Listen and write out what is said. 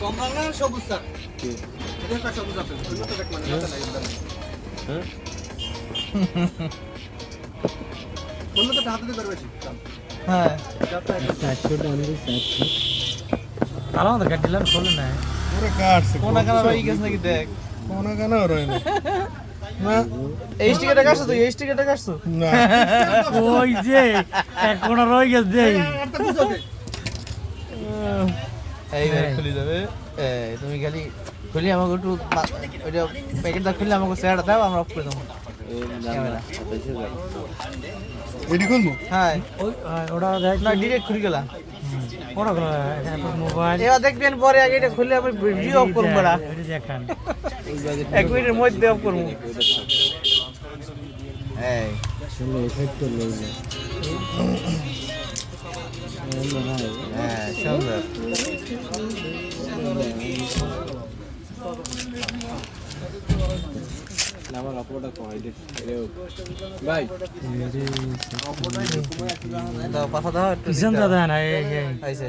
কমলা না সবুজ স্যার এটা একটা সবুজ আছে অন্য তো দেখ মানে না হ্যাঁ বললো তো হাতে করবে হ্যাঁ সাতশো টাকা সাতশো ভালো মতো কাটিলাম খোলে না পুরো কাটছে কোনা কানা রয়ে গেছে নাকি দেখ কোনা কানা রয় না না এই স্টিকারটা কাটছো তুই এই স্টিকারটা কাটছো না ওই যে এক কোনা রয়ে গেছে যে একটা বুঝোতে এইবার খুলে যাবে এই তুমি খালি খুলি আমাকে একটু ওইটা প্যাকেটটা খুলে আমাকে চেহারা দাও আমরা অফ করে দেবো ক্যামেরা এডি কোনবো হ্যাঁ ওই ওটা দেখ না ডিরেক্ট খুলে গেলাম ওটা এখানে মোবাইল এবার দেখবেন পরে আগে এটা খুলে আমি ভিডিও অফ করবো না দেখান 1 মিনিটের মধ্যে অফ করবো এই সুন্দর এফেক্ট লই না হ্যাঁ সুন্দর আমার অপরটা কয় দে ভাই তো পাশা দাও একটু কিষান দাদা না এই আইসে